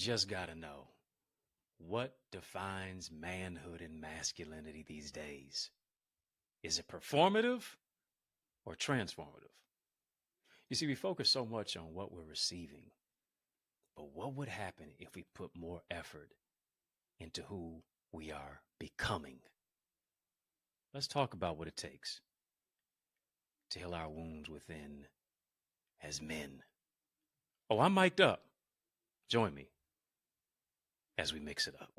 just got to know, what defines manhood and masculinity these days? Is it performative or transformative? You see, we focus so much on what we're receiving, but what would happen if we put more effort into who we are becoming? Let's talk about what it takes to heal our wounds within as men. Oh, I'm mic'd up. Join me as we mix it up.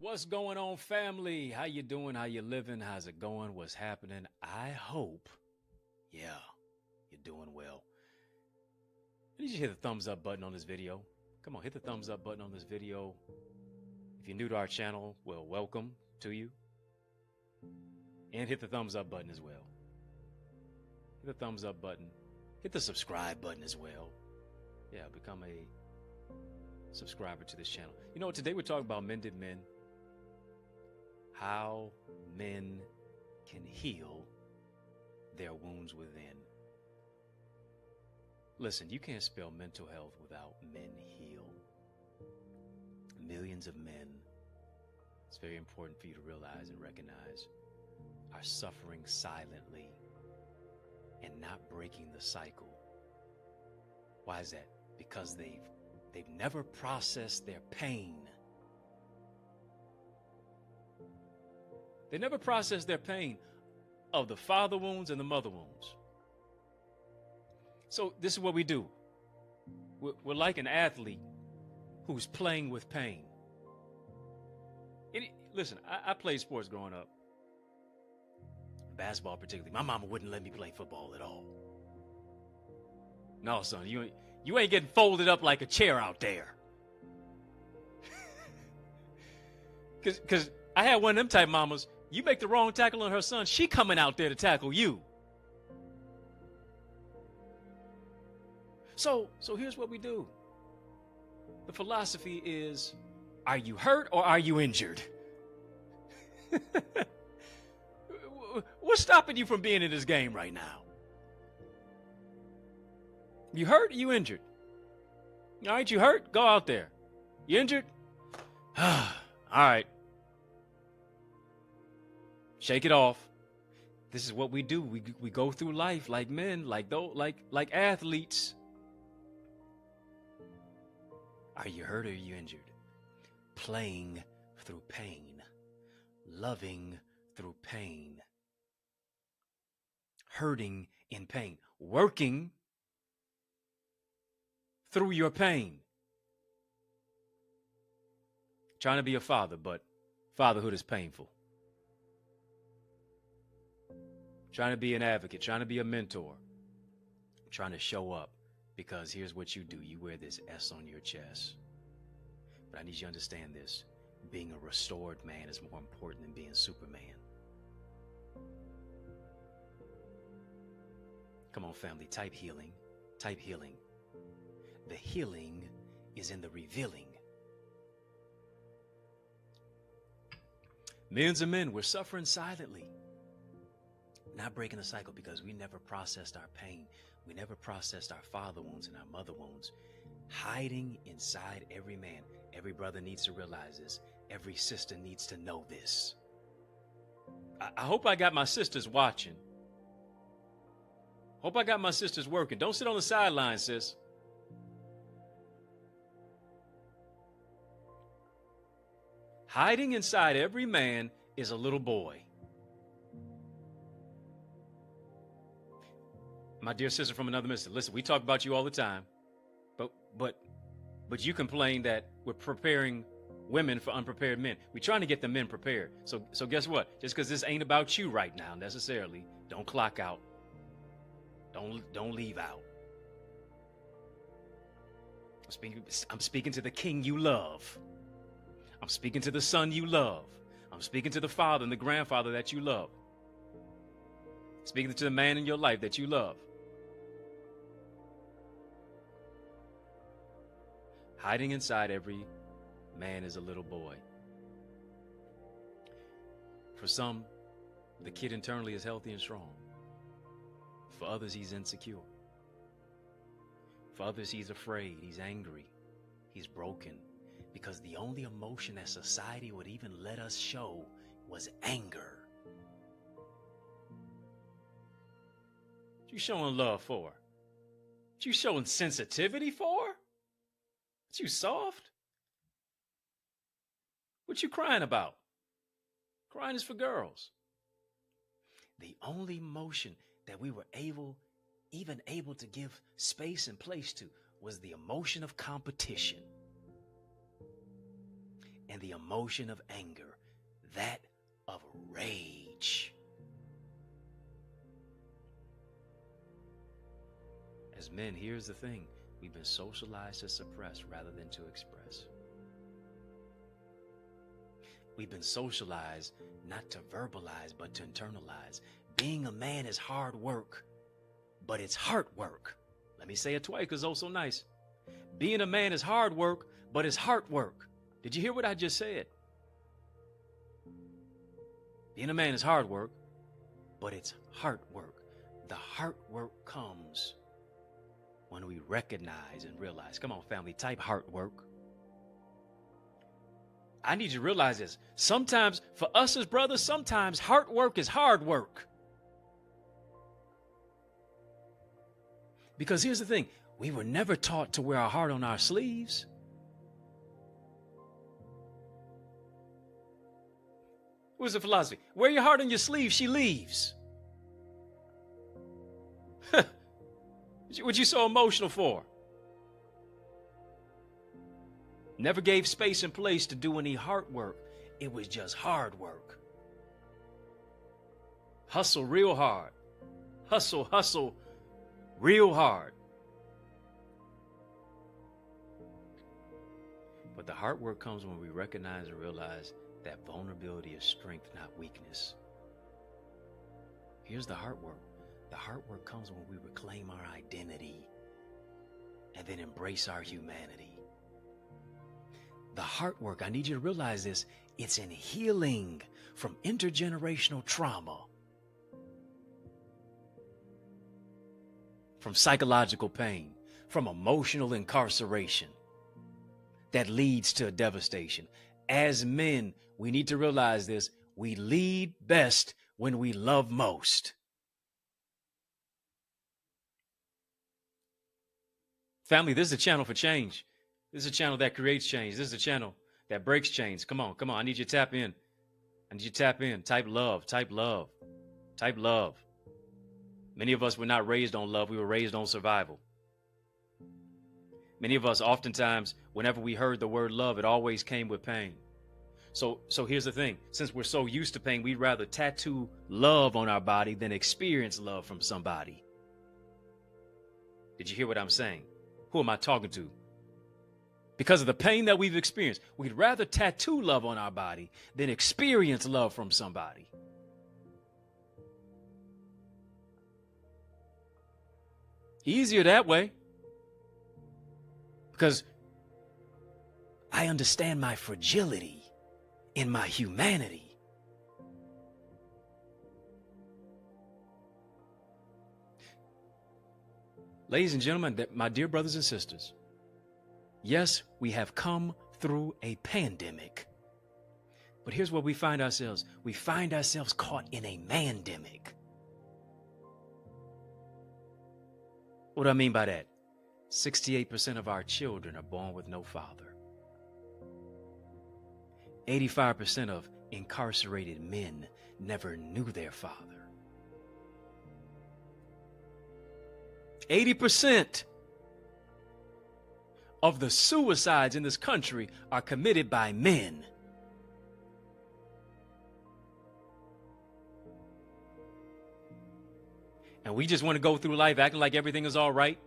What's going on, family? How you doing? How you living? How's it going? What's happening? I hope, you're doing well. I need you to hit the thumbs up button on this video. Come on, hit the thumbs up button on this video. If you're new to our channel, well, welcome to you. And hit the thumbs up button as well. Hit the thumbs up button. Hit the subscribe button as well. Yeah, become a subscriber to this channel. You know, today we're talking about Mended Men. How men can heal their wounds within. Listen, you can't spell mental health without men heal. Millions of men, it's very important for you to realize and recognize, are suffering silently and not breaking the cycle. Why is that? Because they've never processed their pain. They never process their pain of the father wounds and the mother wounds. So this is what we do. We're like an athlete who's playing with pain. Listen, I played sports growing up. Basketball particularly. My mama wouldn't let me play football at all. No, son, you ain't getting folded up like a chair out there. Because I had one of them type mamas. You make the wrong tackle on her son, she coming out there to tackle you. So here's what we do. The philosophy is, are you hurt or are you injured? What's stopping you from being in this game right now? You hurt or you injured? All right, you hurt? Go out there. You injured? All right. Shake it off. This is what we do. We go through life like men, like athletes. Are you hurt or are you injured? Playing through pain, loving through pain, hurting in pain, working through your pain. Trying to be a father, but fatherhood is painful. Trying to be an advocate, trying to be a mentor, trying to show up, because here's what you do. You wear this S on your chest. But I need you to understand this. Being a restored man is more important than being Superman. Come on, family, type healing. Type healing. The healing is in the revealing. Millions of men, we're suffering silently. Not breaking the cycle because we never processed our pain. We never processed our father wounds and our mother wounds. Hiding inside every man. Every brother needs to realize this. Every sister needs to know this. I hope I got my sisters watching. Hope I got my sisters working. Don't sit on the sidelines, sis. Hiding inside every man is a little boy. My dear sister from another mister, listen, we talk about you all the time, but But you complain that we're preparing women for unprepared men. We're trying to get the men prepared. So guess what? Just because this ain't about you right now necessarily, don't clock out. Don't leave out. I'm speaking to the king you love. I'm speaking to the son you love. I'm speaking to the father and the grandfather that you love. Speaking to the man in your life that you love. Hiding inside every man is a little boy. For some, the kid internally is healthy and strong. For others, he's insecure. For others, he's afraid, he's angry, he's broken. Because the only emotion that society would even let us show was anger. What you showing love for? What you showing sensitivity for? What you soft? What you crying about? Crying is for girls. The only emotion that we were even able to give space and place to was the emotion of competition and the emotion of anger, that of rage. As men, here's the thing. We've been socialized to suppress rather than to express. We've been socialized not to verbalize, but to internalize. Being a man is hard work, but it's heart work. Let me say it twice because it's so nice. Being a man is hard work, but it's heart work. Did you hear what I just said? Being a man is hard work, but it's heart work. The heart work comes when we recognize and realize. Come on, family, type heart work. I need you to realize this. Sometimes, for us as brothers, sometimes heart work is hard work. Because here's the thing. We were never taught to wear our heart on our sleeves. What's the philosophy? Wear your heart on your sleeve, she leaves. What you so emotional for? Never gave space and place to do any heart work. It was just hard work. Hustle real hard. Hustle real hard. But the hard work comes when we recognize and realize that vulnerability is strength, not weakness. Here's the hard work. The hard work comes when we reclaim our identity and then embrace our humanity. The heart work, I need you to realize this, it's in healing from intergenerational trauma, from psychological pain, from emotional incarceration that leads to devastation. As men, we need to realize this, we lead best when we love most. Family, this is a channel for change. This is a channel that creates change. This is a channel that breaks chains. Come on. I need you to tap in. Type love. Type love. Many of us were not raised on love. We were raised on survival. Many of us, oftentimes, whenever we heard the word love, it always came with pain. So here's the thing. Since we're so used to pain, we'd rather tattoo love on our body than experience love from somebody. Did you hear what I'm saying? Who am I talking to? Because of the pain that we've experienced, we'd rather tattoo love on our body than experience love from somebody. Easier that way. Because I understand my fragility in my humanity. Ladies and gentlemen, my dear brothers and sisters, yes, we have come through a pandemic. But here's where we find ourselves. We find ourselves caught in a mandemic. What do I mean by that? 68% of our children are born with no father. 85% of incarcerated men never knew their father. 80% of the suicides in this country are committed by men. And we just want to go through life acting like everything is all right,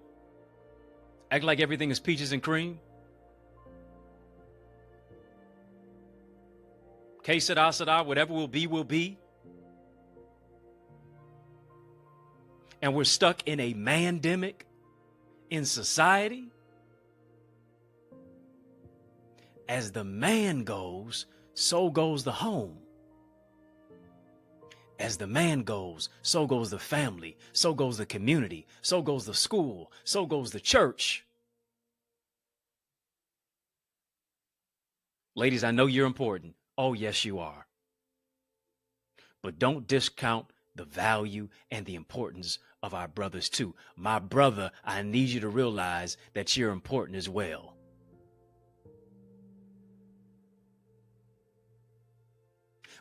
acting like everything is peaches and cream. Que sera, whatever will be, will be. And we're stuck in a mandemic in society. As the man goes, so goes the home. As the man goes, so goes the family, so goes the community, so goes the school, so goes the church. Ladies, I know you're important. Oh, yes, you are. But don't discount the value and the importance of our brothers too. My brother, I need you to realize that you're important as well.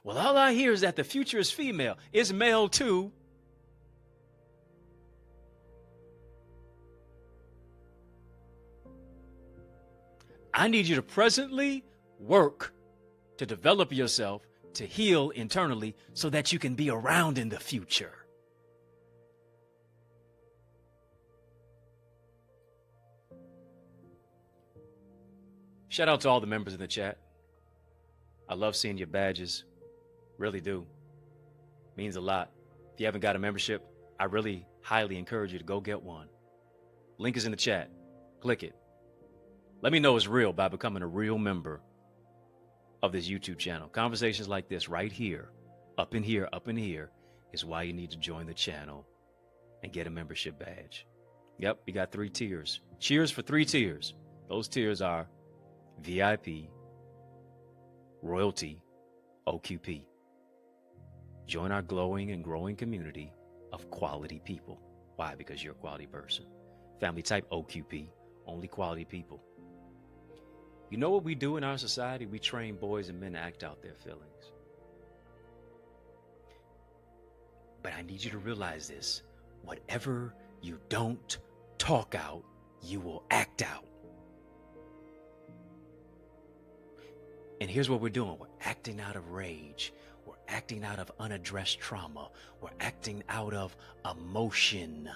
Well, all I hear is that the future is female. It's male too. I need you to presently work to develop yourself, to heal internally so that you can be around in the future. Shout out to all the members in the chat. I love seeing your badges. Really do. Means a lot. If you haven't got a membership, I really highly encourage you to go get one. Link is in the chat. Click it. Let me know it's real by becoming a real member of this YouTube channel. Conversations like this right here, up in here, is why you need to join the channel and get a membership badge. Yep, we got 3 tiers. Cheers for 3 tiers. Those tiers are VIP, Royalty, OQP. Join our glowing and growing community of quality people. Why? Because you're a quality person. Family type OQP, only quality people. You know what we do in our society? We train boys and men to act out their feelings. But I need you to realize this. Whatever you don't talk out, you will act out. And here's what we're doing. We're acting out of rage. We're acting out of unaddressed trauma. We're acting out of emotion.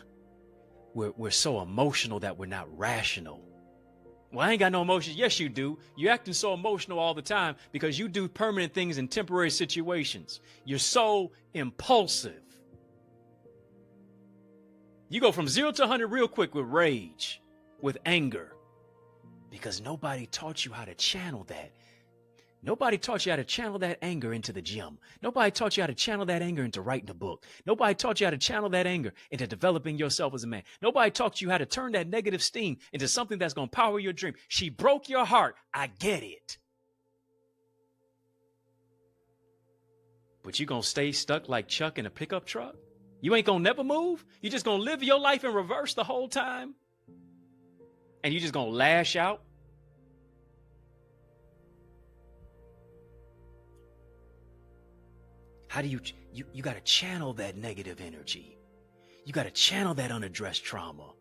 We're so emotional that we're not rational. Well, I ain't got no emotions. Yes, you do. You're acting so emotional all the time because you do permanent things in temporary situations. You're so impulsive. You go from 0 to 100 real quick with rage, with anger, because nobody taught you how to channel that. Nobody taught you how to channel that anger into the gym. Nobody taught you how to channel that anger into writing a book. Nobody taught you how to channel that anger into developing yourself as a man. Nobody taught you how to turn that negative steam into something that's going to power your dream. She broke your heart. I get it. But you going to stay stuck like Chuck in a pickup truck? You ain't going to never move? You just going to live your life in reverse the whole time? And you just going to lash out? How do you got to channel that negative energy. You got to channel that unaddressed trauma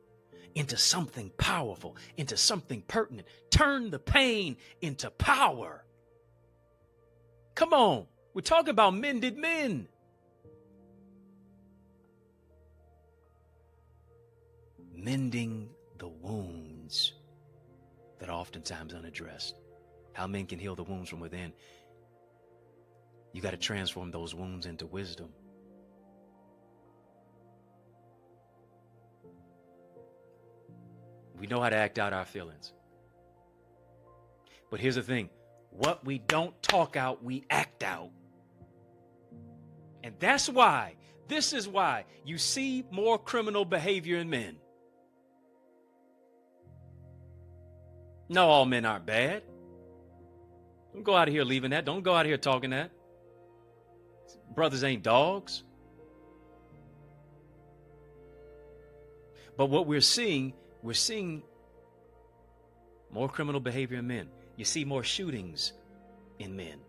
into something powerful, into something pertinent. Turn the pain into power. Come on. We're talking about mended men. Mending the wounds that are oftentimes unaddressed. How men can heal the wounds from within. You got to transform those wounds into wisdom. We know how to act out our feelings. But here's the thing. What we don't talk out, we act out. And that's why, this is why you see more criminal behavior in men. No, all men aren't bad. Don't go out of here leaving that. Don't go out of here talking that. Brothers ain't dogs. But what we're seeing more criminal behavior in men. You see more shootings in men.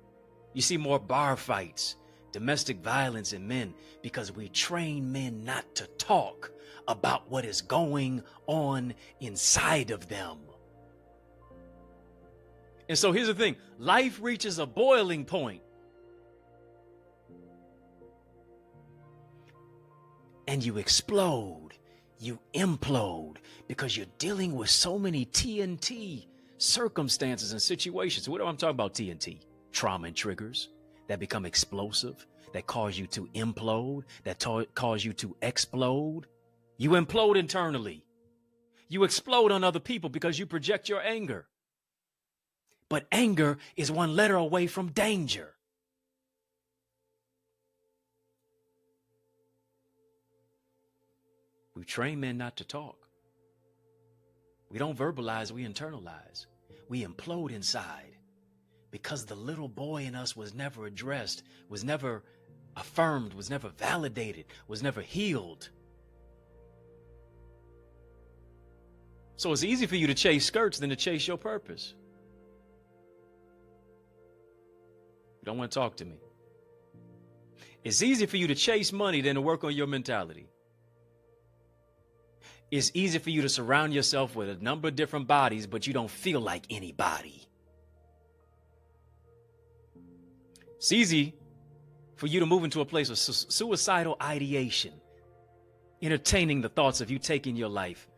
You see more bar fights, domestic violence in men, because we train men not to talk about what is going on inside of them. And so here's the thing. Life reaches a boiling point. And you explode. You implode because you're dealing with so many TNT circumstances and situations. What am I talking about? TNT, trauma and triggers that become explosive, that cause you to implode, that cause you to explode. You implode internally. You explode on other people because you project your anger. But anger is one letter away from danger. We train men not to talk. We don't verbalize, we internalize. We implode inside because the little boy in us was never addressed, was never affirmed, was never validated, was never healed. So it's easy for you to chase skirts than to chase your purpose. You don't want to talk to me. It's easy for you to chase money than to work on your mentality. It's easy for you to surround yourself with a number of different bodies, but you don't feel like anybody. It's easy for you to move into a place of suicidal ideation, entertaining the thoughts of you taking your life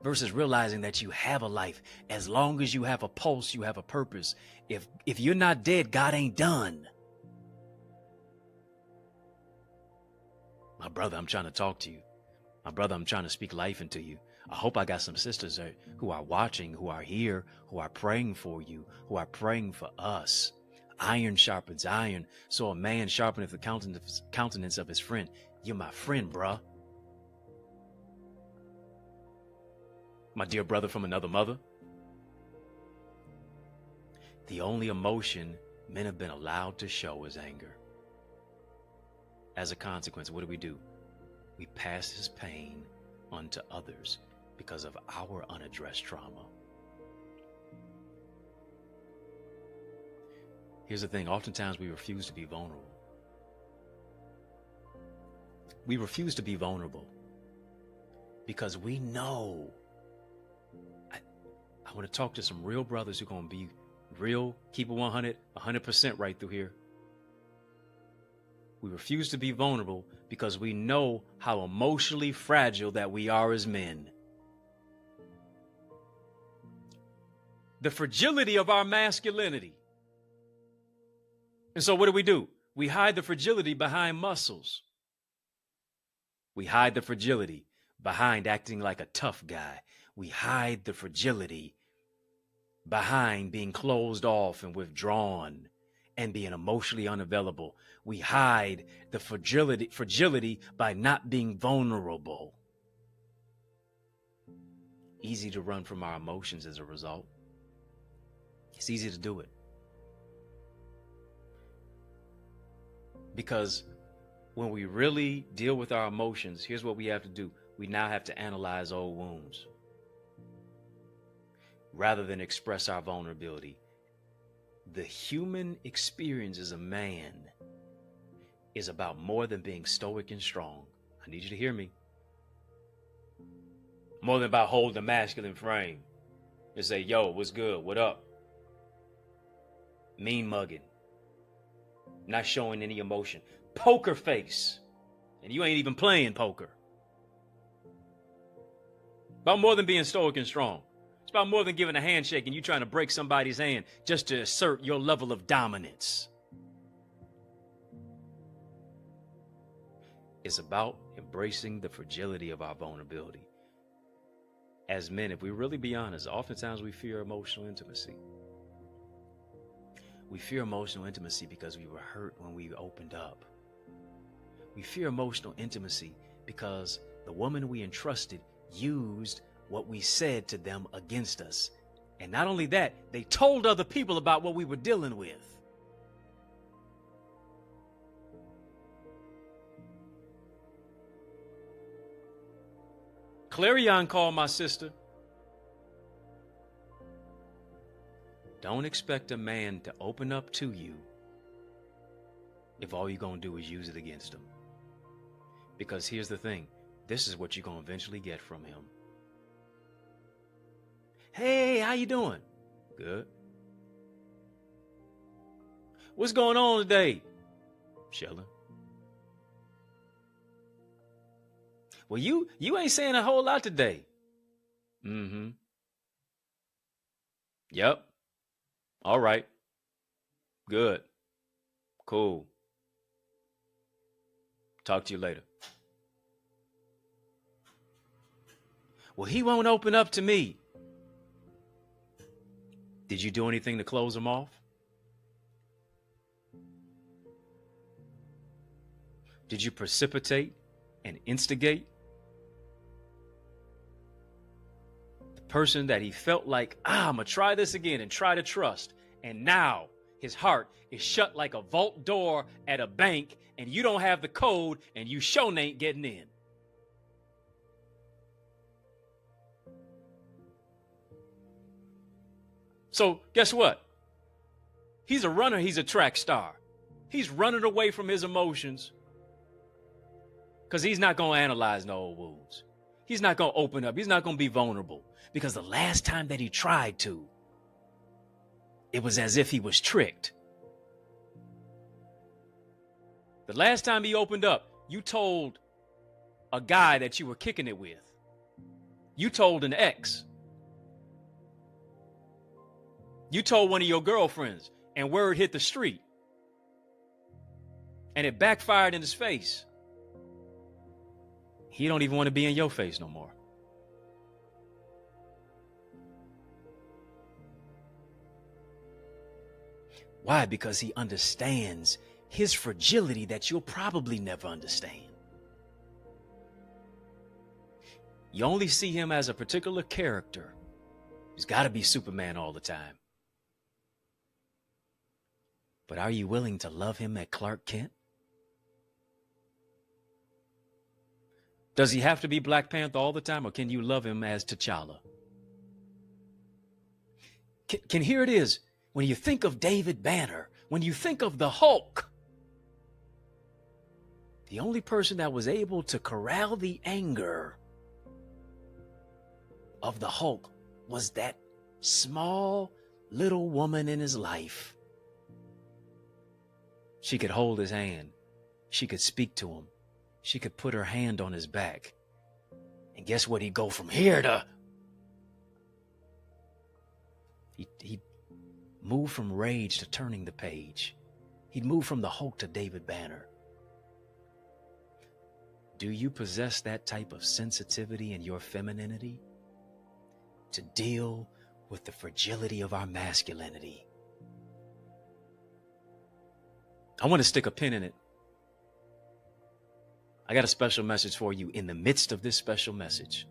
versus realizing that you have a life. As long as you have a pulse, you have a purpose. If you're not dead, God ain't done. My brother, I'm trying to talk to you. My brother, I'm trying to speak life into you. I hope I got some sisters who are watching, who are here, who are praying for you, who are praying for us. Iron sharpens iron, so a man sharpeneth the countenance of his friend. You're my friend, bruh. My dear brother from another mother. The only emotion men have been allowed to show is anger. As a consequence, what do? We pass his pain on to others because of our unaddressed trauma. Here's the thing. Oftentimes we refuse to be vulnerable. We refuse to be vulnerable because we know. I want to talk to some real brothers who are going to be real, keep it 100% right through here. We refuse to be vulnerable because we know how emotionally fragile that we are as men. The fragility of our masculinity. And so what do? We hide the fragility behind muscles. We hide the fragility behind acting like a tough guy. We hide the fragility behind being closed off and withdrawn and being emotionally unavailable. We hide the fragility by not being vulnerable. Easy to run from our emotions as a result. It's easy to do it. Because when we really deal with our emotions, here's what we have to do. We now have to analyze old wounds rather than express our vulnerability. The human experience as a man is about more than being stoic and strong. I need you to hear me. More than about holding a masculine frame and say, yo, what's good? What up? Mean mugging. Not showing any emotion. Poker face. And you ain't even playing poker. About more than being stoic and strong. It's about more than giving a handshake and you trying to break somebody's hand just to assert your level of dominance. It's about embracing the fragility of our vulnerability. As men, if we really be honest, oftentimes we fear emotional intimacy. We fear emotional intimacy because we were hurt when we opened up. We fear emotional intimacy because the woman we entrusted used what we said to them against us. And not only that, they told other people about what we were dealing with. Clarion called my sister. Don't expect a man to open up to you if all you're going to do is use it against him. Because here's the thing. This is what you're going to eventually get from him. Hey, how you doing? Good. What's going on today? Chilling. Well, you ain't saying a whole lot today. Mm-hmm. Yep. All right. Good. Cool. Talk to you later. Well, he won't open up to me. Did you do anything to close him off? Did you precipitate and instigate? The person that he felt like, I'm going to try this again and try to trust. And now his heart is shut like a vault door at a bank, and you don't have the code, and you sure ain't getting in. So guess what? He's a runner. He's a track star. He's running away from his emotions because he's not going to analyze no old wounds. He's not going to open up. He's not going to be vulnerable because the last time that he tried to, it was as if he was tricked. The last time he opened up, you told a guy that you were kicking it with. You told an ex. You told one of your girlfriends, and word hit the street. And it backfired in his face. He don't even want to be in your face no more. Why? Because he understands his fragility that you'll probably never understand. You only see him as a particular character. He's got to be Superman all the time. But are you willing to love him at Clark Kent? Does he have to be Black Panther all the time, or can you love him as T'Challa? Can here it is, when you think of David Banner, when you think of the Hulk, the only person that was able to corral the anger of the Hulk was that small little woman in his life. She could hold his hand. She could speak to him. She could put her hand on his back. And guess what? He'd go from here to... He'd move from rage to turning the page. He'd move from the Hulk to David Banner. Do you possess that type of sensitivity in your femininity to deal with the fragility of our masculinity? I want to stick a pin in it. I got a special message for you in the midst of this special message.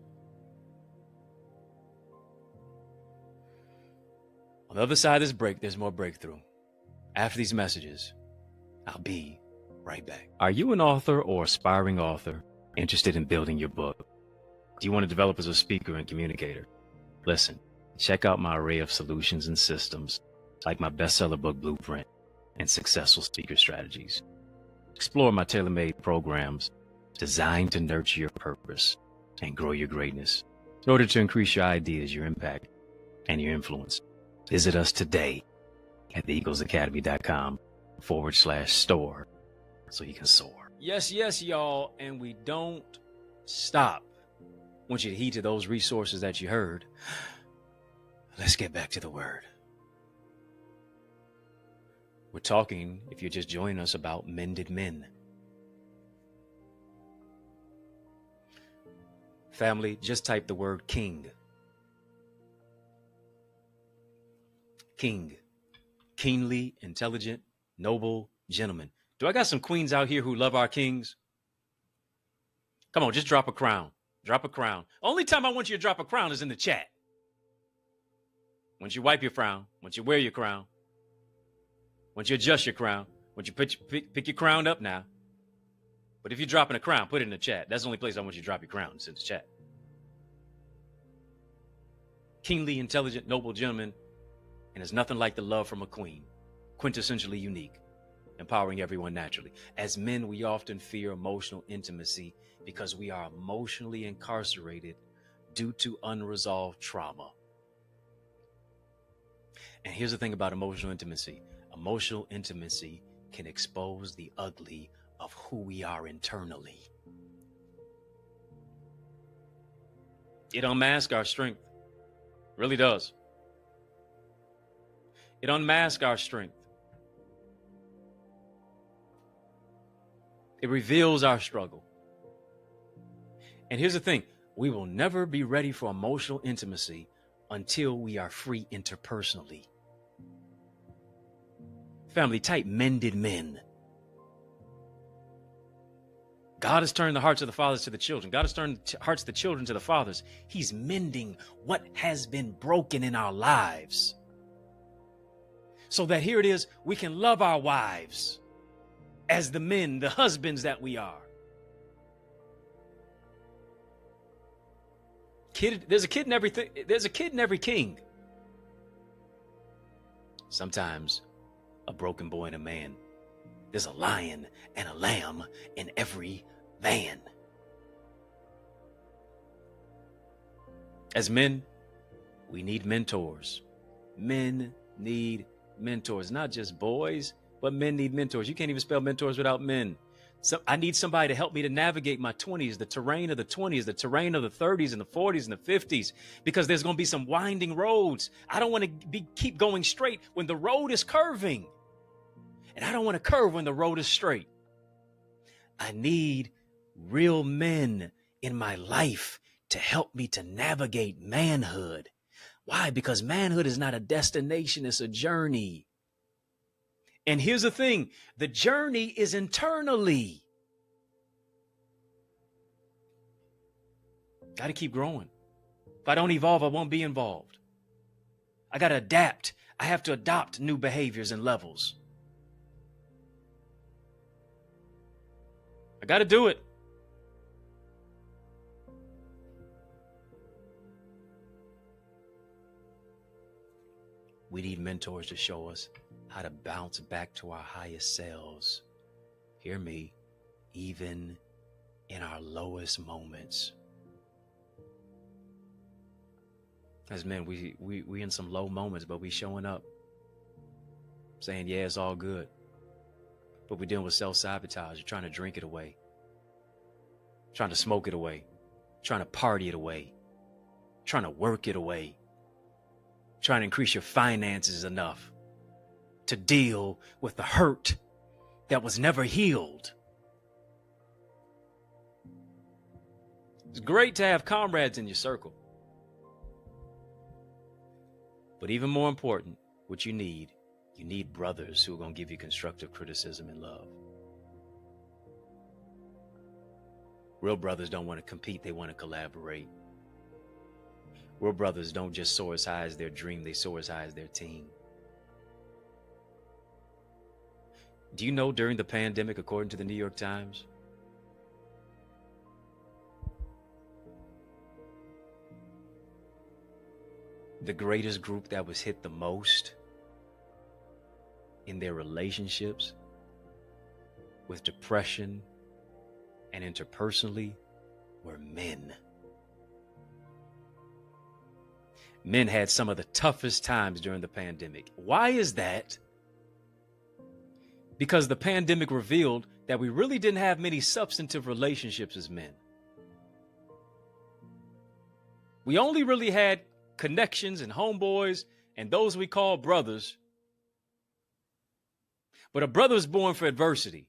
On the other side of this break, there's more breakthrough. After these messages, I'll be right back. Are you an author or aspiring author interested in building your book? Do you want to develop as a speaker and communicator? Listen, check out my array of solutions and systems like my bestseller book blueprint and successful speaker strategies. Explore my tailor-made programs designed to nurture your purpose and grow your greatness in order to increase your ideas, your impact, and your influence. Visit us today at theeaglesacademy.com/store so you can soar. Yes, y'all, and we don't stop. I want you to heed to those resources that you heard. Let's get back to the word. We're talking, if you're just joining us, about mended men. Family, just type the word king. King. Keenly intelligent, noble gentleman. Do I got some queens out here who love our kings? Come on, just drop a crown. Drop a crown. Only time I want you to drop a crown is in the chat. Once you wipe your frown, once you wear your crown, once you adjust your crown, once you pick your crown up now. But if you're dropping a crown, put it in the chat. That's the only place I want you to drop your crown. It's in the chat. Keenly intelligent, noble gentleman, and there's nothing like the love from a queen. Quintessentially unique, empowering everyone naturally. As men, we often fear emotional intimacy because we are emotionally incarcerated due to unresolved trauma. And here's the thing about emotional intimacy. Emotional intimacy can expose the ugly of who we are internally. It unmasks our strength. Really does. It unmasks our strength. It reveals our struggle. And here's the thing, we will never be ready for emotional intimacy until we are free interpersonally. Family, type Mended Men. God has turned the hearts of the fathers to the children. God has turned the hearts of the children to the fathers. He's mending what has been broken in our lives. So that here it is, we can love our wives as the men, the husbands that we are. There's a kid in everything. There's a kid in every king. Sometimes a broken boy and a man. There's a lion and a lamb in every man. As men, we need mentors. Men need mentors, not just boys, but men need mentors. You can't even spell mentors without men. So I need somebody to help me to navigate my 20s, the terrain of the 20s, the terrain of the 30s and the 40s and the 50s, because there's going to be some winding roads. I don't want to keep going straight when the road is curving. And I don't want to curve when the road is straight. I need real men in my life to help me to navigate manhood. Why? Because manhood is not a destination, it's a journey. And here's the thing, the journey is internally. Got to keep growing. If I don't evolve, I won't be involved. I got to adapt. I have to adopt new behaviors and levels. I got to do it. We need mentors to show us how to bounce back to our highest selves. Hear me, even in our lowest moments. As men, we in some low moments, but we showing up, saying, yeah, it's all good. But we're dealing with self-sabotage. You're trying to drink it away, trying to smoke it away, trying to party it away, trying to work it away, trying to increase your finances enough to deal with the hurt that was never healed. It's great to have comrades in your circle. But even more important, what you need brothers who are going to give you constructive criticism and love. Real brothers don't want to compete, they want to collaborate. Real brothers don't just soar as high as their dream, they soar as high as their team. Do you know during the pandemic, according to the New York Times, the greatest group that was hit the most in their relationships with depression and interpersonally were men. Men had some of the toughest times during the pandemic. Why is that? Because the pandemic revealed that we really didn't have many substantive relationships as men. We only really had connections and homeboys and those we call brothers. But a brother is born for adversity.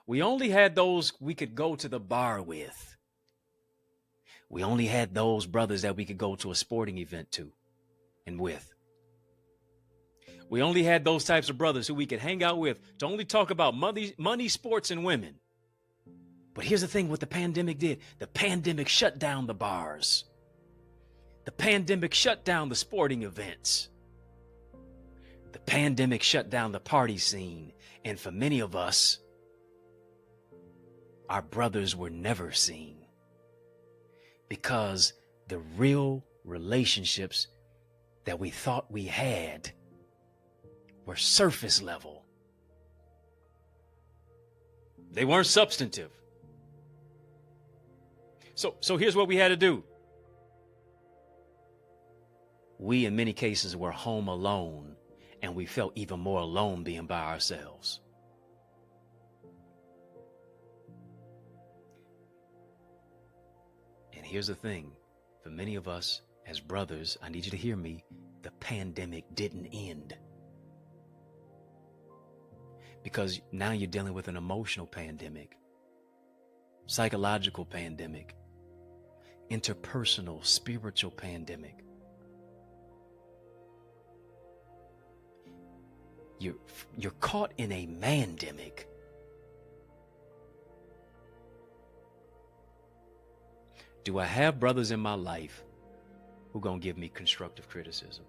We only had those we could go to the bar with. We only had those brothers that we could go to a sporting event to and with. We only had those types of brothers who we could hang out with to only talk about money, sports, and women. But here's the thing, what the pandemic did. The pandemic shut down the bars. The pandemic shut down the sporting events. The pandemic shut down the party scene. And for many of us, our brothers were never seen. Because the real relationships that we thought we had were surface level. They weren't substantive. So here's what we had to do. We, in many cases, were home alone and we felt even more alone being by ourselves. And here's the thing, for many of us as brothers, I need you to hear me, the pandemic didn't end. Because now you're dealing with an emotional pandemic, psychological pandemic, interpersonal, spiritual pandemic. You're caught in a mandemic. Do I have brothers in my life who gonna give me constructive criticism?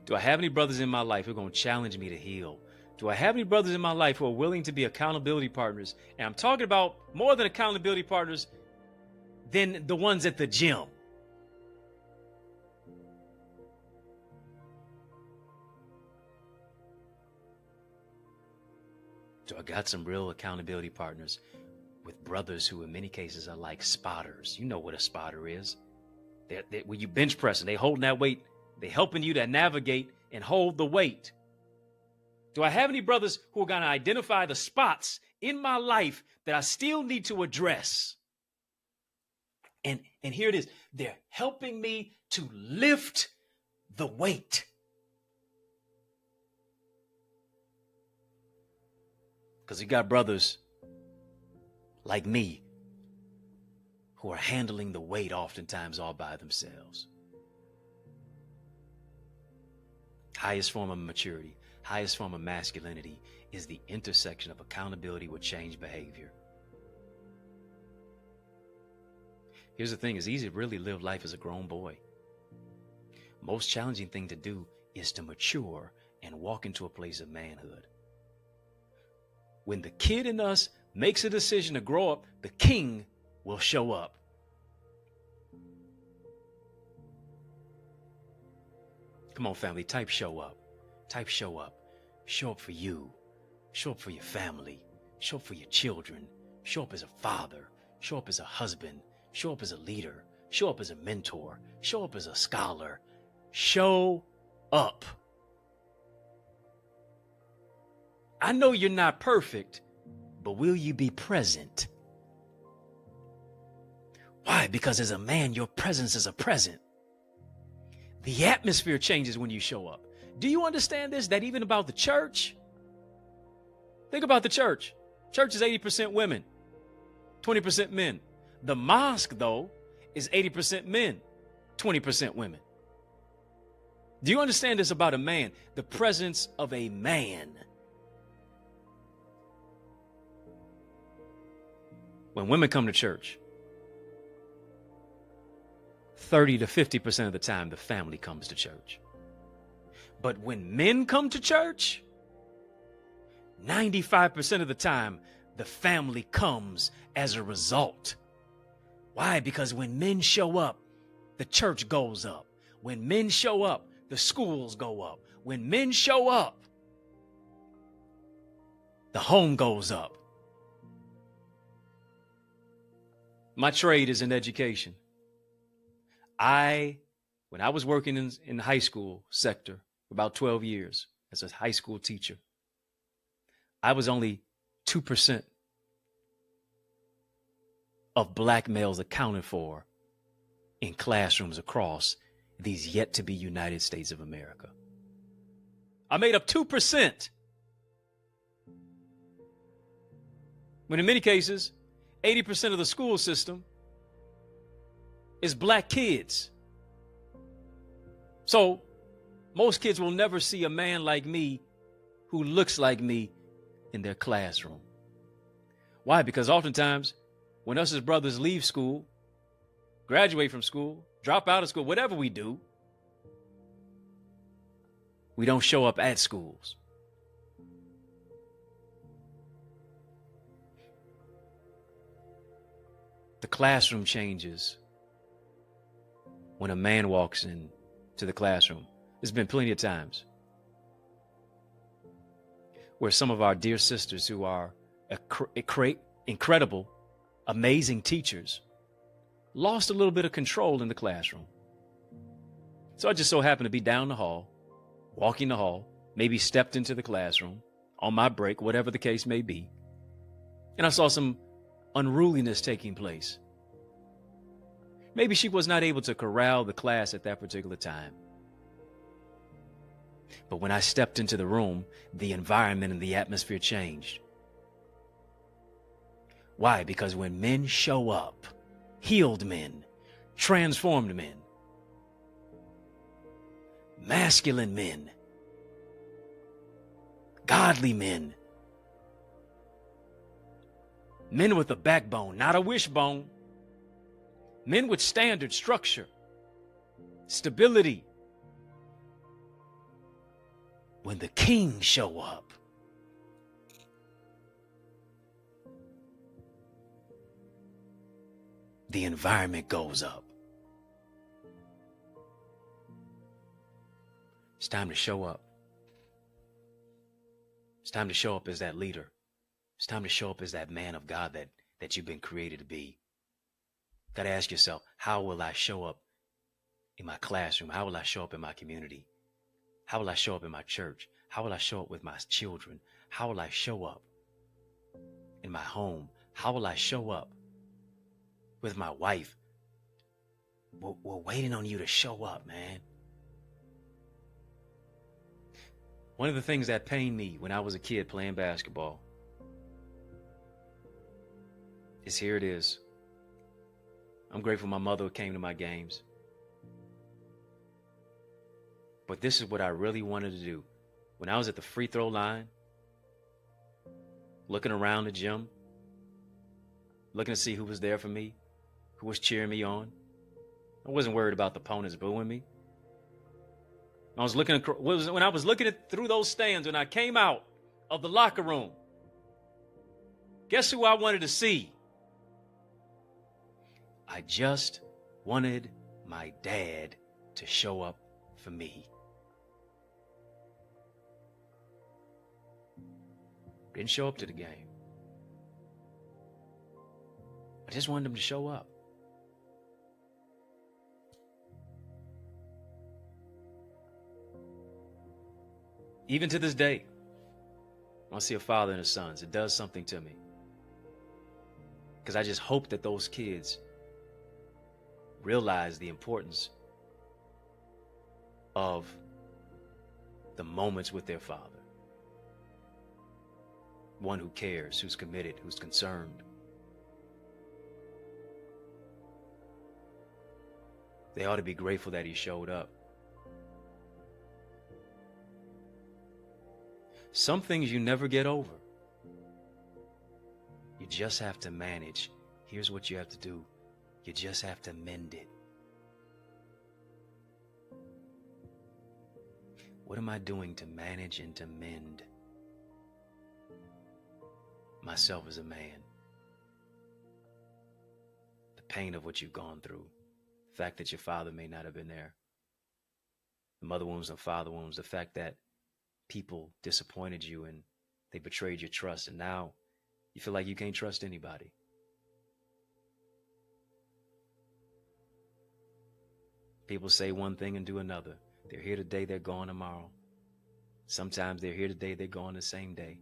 Do I have any brothers in my life who are gonna challenge me to heal? Do I have any brothers in my life who are willing to be accountability partners? And I'm talking about more than accountability partners than the ones at the gym. So I got some real accountability partners with brothers who in many cases are like spotters. You know what a spotter is. When you bench pressing, they holding that weight. They helping you to navigate and hold the weight. Do I have any brothers who are going to identify the spots in my life that I still need to address? And here it is. They're helping me to lift the weight. Because you got brothers like me who are handling the weight oftentimes all by themselves. Highest form of maturity, highest form of masculinity is the intersection of accountability with change behavior. Here's the thing, it's easy to really live life as a grown boy. Most challenging thing to do is to mature and walk into a place of manhood. When the kid in us makes a decision to grow up, the king will show up. Come on, family, type show up. Type show up. Show up for you. Show up for your family. Show up for your children. Show up as a father. Show up as a husband. Show up as a leader. Show up as a mentor. Show up as a scholar. Show up. I know you're not perfect, but will you be present? Why? Because as a man, your presence is a present. The atmosphere changes when you show up. Do you understand this? That even about the church? Think about the church. Church is 80% women, 20% men. The mosque, though, is 80% men, 20% women. Do you understand this about a man? The presence of a man. When women come to church, 30 to 50% of the time, the family comes to church. But when men come to church, 95% of the time, the family comes as a result. Why? Because when men show up, the church goes up. When men show up, the schools go up. When men show up, the home goes up. My trade is in education. When I was working in the high school sector for about 12 years as a high school teacher, I was only 2% of black males accounted for in classrooms across these yet to be United States of America. I made up 2%. When in many cases, 80% of the school system is black kids. So most kids will never see a man like me who looks like me in their classroom. Why? Because oftentimes when us as brothers leave school, graduate from school, drop out of school, whatever we do, we don't show up at schools. The classroom changes when a man walks in to the classroom. There's been plenty of times where some of our dear sisters who are incredible, amazing teachers lost a little bit of control in the classroom. So I just so happened to be down the hall, walking the hall, maybe stepped into the classroom on my break, whatever the case may be. And I saw some unruliness taking place. Maybe she was not able to corral the class at that particular time. But when I stepped into the room, the environment and the atmosphere changed. Why? Because when men show up, healed men, transformed men, masculine men, godly men, men with a backbone, not a wishbone, men with standard, structure, stability. When the kings show up, the environment goes up. It's time to show up. It's time to show up as that leader. It's time to show up as that man of God that you've been created to be. Got to ask yourself, how will I show up in my classroom? How will I show up in my community? How will I show up in my church? How will I show up with my children? How will I show up in my home? How will I show up with my wife? We're waiting on you to show up, man. One of the things that pained me when I was a kid playing basketball is here it is. I'm grateful my mother came to my games. But this is what I really wanted to do. When I was at the free throw line, looking around the gym, looking to see who was there for me, who was cheering me on. I wasn't worried about the opponents booing me. When I was looking through those stands, when I came out of the locker room, guess who I wanted to see? I just wanted my dad to show up for me. Didn't show up to the game. I just wanted him to show up. Even to this day, when I see a father and his sons, it does something to me. Because I just hope that those kids realize the importance of the moments with their father. One who cares, who's committed, who's concerned. They ought to be grateful that he showed up. Some things you never get over. You just have to manage. Here's what you have to do. You just have to mend it. What am I doing to manage and to mend myself as a man? The pain of what you've gone through. The fact that your father may not have been there. The mother wounds and father wounds. The fact that people disappointed you and they betrayed your trust, and now you feel like you can't trust anybody. People say one thing and do another. They're here today, they're gone tomorrow. Sometimes they're here today, they're gone the same day.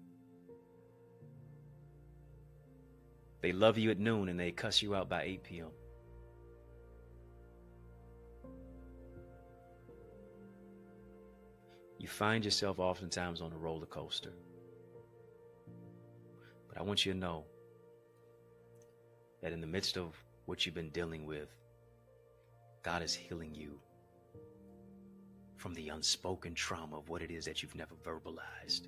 They love you at noon and they cuss you out by 8 p.m. You find yourself oftentimes on a roller coaster. But I want you to know that in the midst of what you've been dealing with, God is healing you from the unspoken trauma of what it is that you've never verbalized.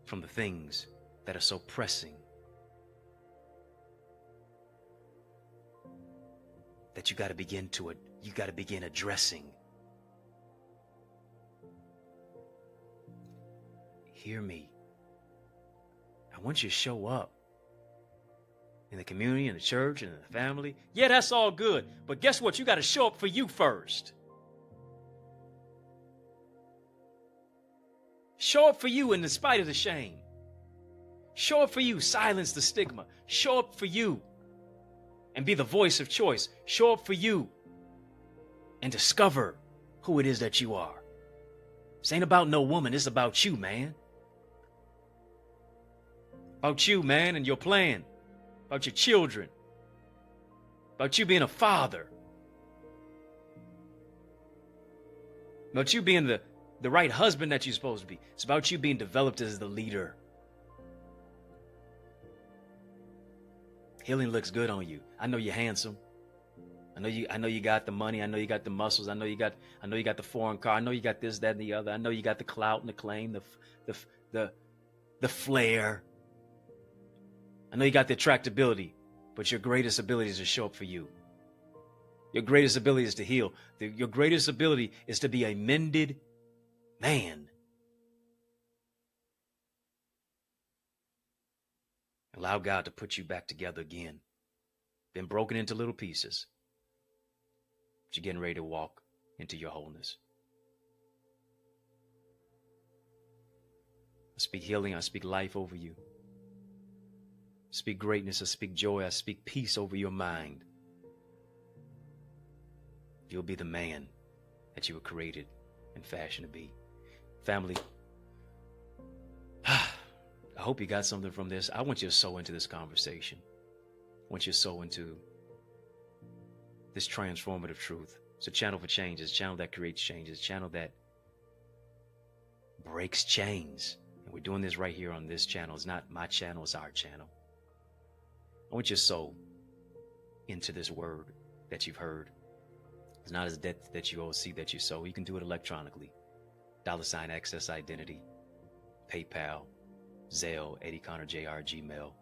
From the things that are so pressing that you got to begin addressing. Hear me. I want you to show up in the community, in the church, and in the family. Yeah, that's all good. But guess what? You got to show up for you first. Show up for you in spite of the shame. Show up for you. Silence the stigma. Show up for you and be the voice of choice. Show up for you and discover who it is that you are. This ain't about no woman. It's about you, man. About you, man, and your plan. About your children. About you being a father. About you being the right husband that you're supposed to be. It's about you being developed as the leader. Healing looks good on you. I know you're handsome. I know you got the money. I know you got the muscles. I know you got the foreign car. I know you got this, that, and the other. I know you got the clout and the claim, the flair. I know you got the attractability, but your greatest ability is to show up for you. Your greatest ability is to heal. Your greatest ability is to be a mended man. Allow God to put you back together again. Been broken into little pieces. But you're getting ready to walk into your wholeness. I speak healing. I speak life over you. I speak greatness. I speak joy. I speak peace over your mind. You'll be the man that you were created and fashioned to be. Family, I hope you got something from this. I want you to sow into this conversation. I want you to sow into this transformative truth. It's a channel for change. It's a channel that creates change. It's a channel that breaks chains. And we're doing this right here on this channel. It's not my channel. It's our channel. I want you to sow into this word that you've heard. It's not as debt that you owe, seed that you sow. You can do it electronically. $ Access Identity, PayPal, Zelle, EddieConnorJr, Gmail,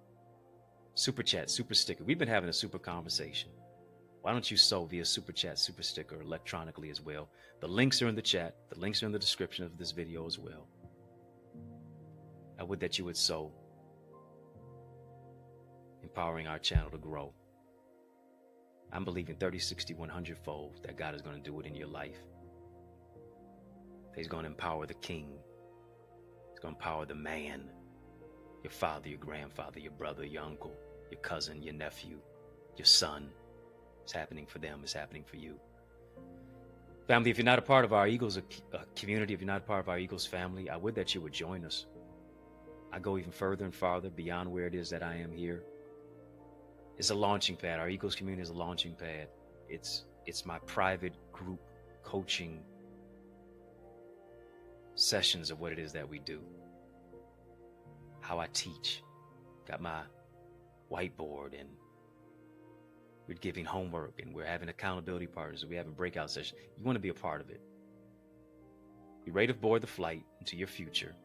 Super Chat, Super Sticker. We've been having a super conversation. Why don't you sow via Super Chat, Super Sticker electronically as well? The links are in the chat. The links are in the description of this video as well. I would that you would sow, empowering our channel to grow. I'm believing 30, 60, 100 fold that God is going to do it in your life. He's going to empower the king. He's going to empower the man, your father, your grandfather, your brother, your uncle, your cousin, your nephew, your son. It's happening for them. It's happening for you. Family, if you're not a part of our Eagles community, if you're not a part of our Eagles family, I would that you would join us. I go even further and farther beyond where it is that I am here. It's a launching pad. Our Eagles community is a launching pad. It's my private group coaching sessions of what it is that we do. How I teach. Got my whiteboard, and we're giving homework, and we're having accountability partners, and we're having breakout sessions. You want to be a part of it. You're ready to board the flight into your future.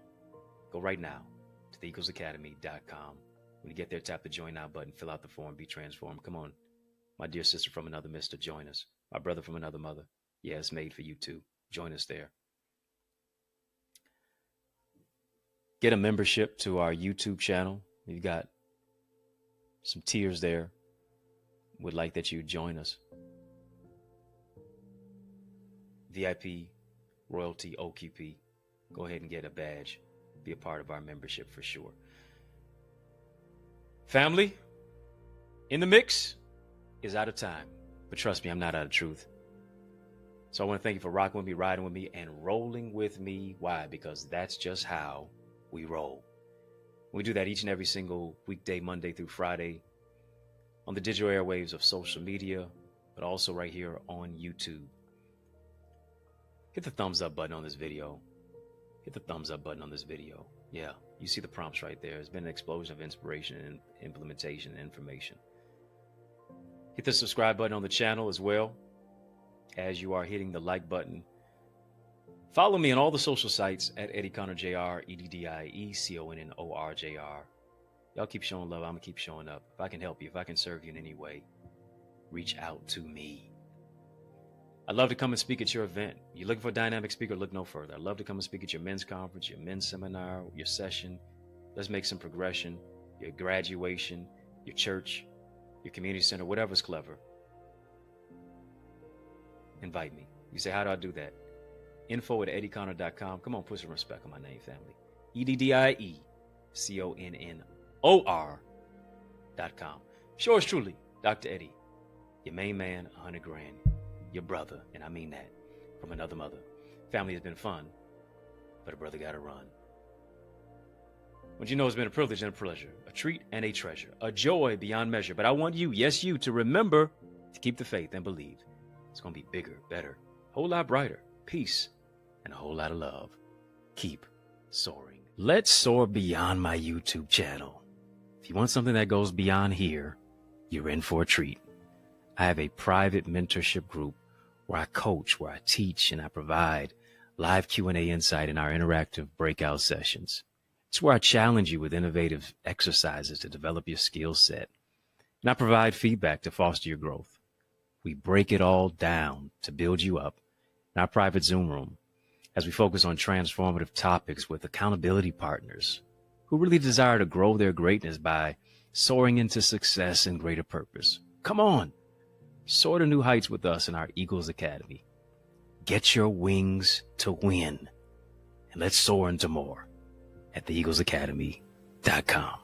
Go right now to theeaglesacademy.com. When you get there, tap the Join Now button, fill out the form, be transformed. Come on, my dear sister from another mister, join us. My brother from another mother. Yeah, it's made for you too. Join us there. Get a membership to our YouTube channel. We've got some tiers there. Would like that you join us. VIP, Royalty, OQP. Go ahead and get a badge. Be a part of our membership for sure. Family, in the mix is out of time. But trust me, I'm not out of truth. So I want to thank you for rocking with me, riding with me, and rolling with me. Why? Because that's just how we roll. We do that each and every single weekday, Monday through Friday, on the digital airwaves of social media, but also right here on YouTube. Hit the thumbs up button on this video. Hit the thumbs up button on this video. Yeah, you see the prompts right there. It's been an explosion of inspiration and implementation and information. Hit the subscribe button on the channel as well as you are hitting the like button. Follow me on all the social sites at EddieConnorJr, EddieConnorJr. Y'all keep showing love. I'm going to keep showing up. If I can help you, if I can serve you in any way, reach out to me. I'd love to come and speak at your event. You're looking for a dynamic speaker, look no further. I'd love to come and speak at your men's conference, your men's seminar, your session. Let's make some progression, your graduation, your church, your community center, whatever's clever. Invite me. You say, how do I do that? info@eddieconnor.com. Come on, put some respect on my name, family. EddieConnor.com. Yours truly, Dr. Eddie, your main man, 100 grand. your brother, and I mean that, from another mother. Family has been fun, but a brother gotta run. But you know it's been a privilege and a pleasure, a treat and a treasure, a joy beyond measure. But I want you, yes you, to remember to keep the faith and believe. It's gonna be bigger, better, a whole lot brighter, peace, and a whole lot of love. Keep soaring. Let's soar beyond my YouTube channel. If you want something that goes beyond here, you're in for a treat. I have a private mentorship group where I coach, where I teach, and I provide live Q&A insight in our interactive breakout sessions. It's where I challenge you with innovative exercises to develop your skill set. And I provide feedback to foster your growth. We break it all down to build you up in our private Zoom room as we focus on transformative topics with accountability partners who really desire to grow their greatness by soaring into success and greater purpose. Come on, soar to new heights with us in our Eagles Academy. Get your wings to win, and let's soar into more at theeaglesacademy.com.